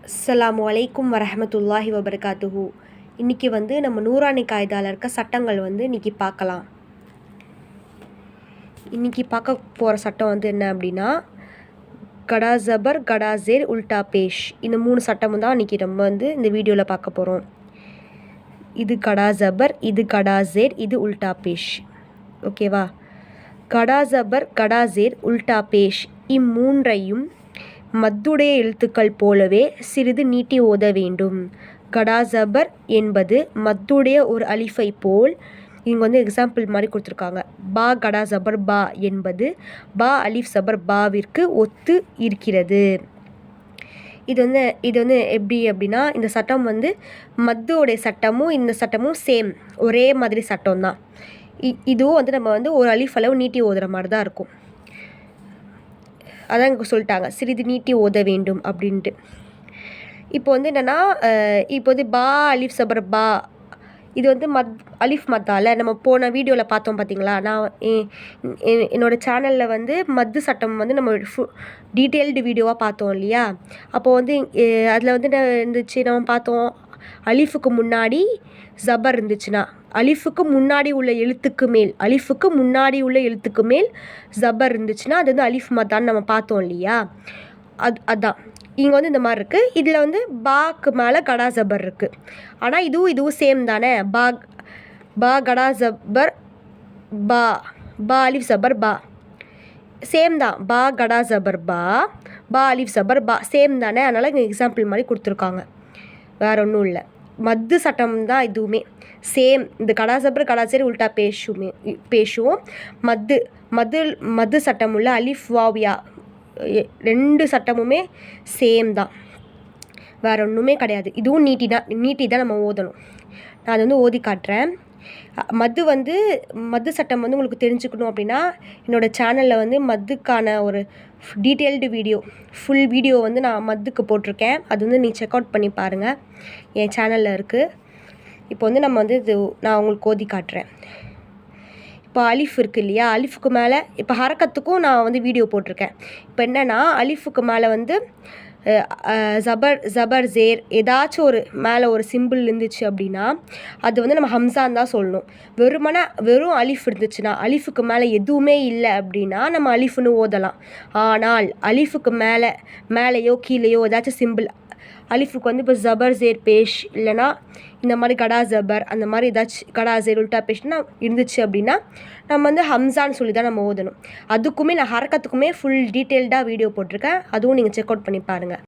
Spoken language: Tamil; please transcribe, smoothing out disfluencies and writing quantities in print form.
அஸ்ஸலாமு அலைக்கும் வரஹமத்துல்லாஹி வபரகாத்துஹு. இன்றைக்கி நம்ம நூரானி காய்தால இருக்க சட்டங்கள் இன்றைக்கி பார்க்கலாம். இன்றைக்கி பார்க்க போகிற சட்டம் என்ன அப்படின்னா, கடா ஜபர் கடா ஜேர் உல்டா பேஷ். இந்த 3 சட்டமும் தான் இன்றைக்கி நம்ம இந்த வீடியோவில் பார்க்க போகிறோம். இது கடா ஜபர், இது கடா ஜேர், இது உல்டா பேஷ். ஓகேவா? கடா ஜபர் கடா ஜேர் உல்டா பேஷ் இம்மூன்றையும் மத்துடைய எழுத்துக்கள் போலவே சிறிது நீட்டி ஓத வேண்டும். கடா ஜபர் என்பது மத்துடைய ஒரு அலிஃபை போல், இங்கே எக்ஸாம்பிள் மாதிரி கொடுத்துருக்காங்க. பா கடா ஜபர் பா என்பது பா அலிஃப் ஜபர் பாவிற்கு ஒத்து இருக்கிறது. இது எப்படி அப்படின்னா, இந்த சட்டம் மத்துடைய சட்டமும் இந்த சட்டமும் சேம், ஒரே மாதிரி சட்டம் தான். இதுவும் நம்ம ஒரு அலிஃப் அளவு நீட்டி ஓதுற மாதிரி தான் இருக்கும். அதான் இங்கே சொல்லிட்டாங்க, சிறிது நீட்டி ஓத வேண்டும் அப்படின்ட்டு. இப்போ என்னென்னா, இப்போ பா அலிஃப் சபர் பா, இது அலிஃப் மத்தால் நம்ம போன வீடியோவில் பார்த்தோம் பார்த்தீங்களா. நான் என்னோடய சேனலில் மத்து சட்டம் நம்ம டீட்டெயில்டு வீடியோவாக பார்த்தோம் இல்லையா. அப்போது அதில் இருந்துச்சு, நம்ம பார்த்தோம் அலிஃபுக்கு முன்னாடி ஜபர் இருந்துச்சுன்னா, அலிஃபுக்கு முன்னாடி உள்ள எழுத்துக்கு மேல் ஜபர் இருந்துச்சுன்னா அது அலிஃப் மத்தான்னு நம்ம பார்த்தோம் இல்லையா. அதான் இங்கே இந்த மாதிரி இருக்குது. இதில் பாக்கு மேலே கடா ஜபர் இருக்குது. ஆனால் இதுவும் சேம் தானே. பா கடா ஜபர் பா, பா அலிஃப் ஜபர் பா சேம் தான். பா கடா ஜபர் பா, பா அலிஃப் ஜபர் பா சேம் தானே. அதனால் இங்கே எக்ஸாம்பிள் மாதிரி கொடுத்துருக்காங்க, வேறு ஒன்றும் இல்லை. மத்து சட்டம் தான் இதுவுமே சேம். இந்த கடா ஜபர் கடா ஜேர் உல்டா பேஷும் மத்து சட்டம் உள்ள அலிஃப் வாவியா 2 சட்டமுமே சேம் தான், வேறு ஒன்றுமே கிடையாது. இதுவும் நீட்டி தான் நம்ம ஓதணும். நான் அதை ஓதி காட்டுறேன். மத்து சட்டம் உங்களுக்கு தெரிஞ்சுக்கணும் அப்படின்னா, என்னோடய சேனலில் மத்துக்கான ஒரு டீட்டெயில்டு வீடியோ, ஃபுல் வீடியோ நான் மத்துக்கு போட்டிருக்கேன். அது நீ செக் அவுட் பண்ணி பாருங்கள், என் சேனலில் இருக்குது. இப்போ நம்ம இது நான் உங்களுக்கு ஓதி காட்டுறேன். இப்போ அலிஃப் இருக்குது இல்லையா, அலிஃபுக்கு மேலே இப்போ ஹரக்கத்துக்கும் நான் வீடியோ போட்டிருக்கேன். இப்போ என்னென்னா, அலிஃபுக்கு மேலே ஜபர் ஜேர் ஏதாச்சும் ஒரு மேலே ஒரு சிம்பிள் இருந்துச்சு அப்படின்னா அது நம்ம ஹம்சான்னு தான் சொல்லணும். வெறும் அலிஃப் இருந்துச்சுன்னா, அலிஃபுக்கு மேலே எதுவுமே இல்லை அப்படின்னா நம்ம அலிஃப்னு ஓதலாம். ஆனால் அலிஃபுக்கு மேலேயோ கீழேயோ ஏதாச்சும் சிம்பிள், அலிஃபுக்கு இப்போ ஜபர் ஜேர் பேஷ் இல்லைனா இந்த மாதிரி கடா ஜபர் அந்த மாதிரி ஏதாச்சும் கடா ஜேர் உல்டா பேஷ்னா இருந்துச்சு அப்படின்னா நம்ம ஹம்சான்னு சொல்லி தான் நம்ம ஓதணும். அதுக்குமே நான் ஹரக்கத்துக்குமே ஃபுல் டீட்டெயில்டாக வீடியோ போட்டிருக்கேன், அதுவும் நீங்கள் செக் அவுட் பண்ணி பாருங்கள்.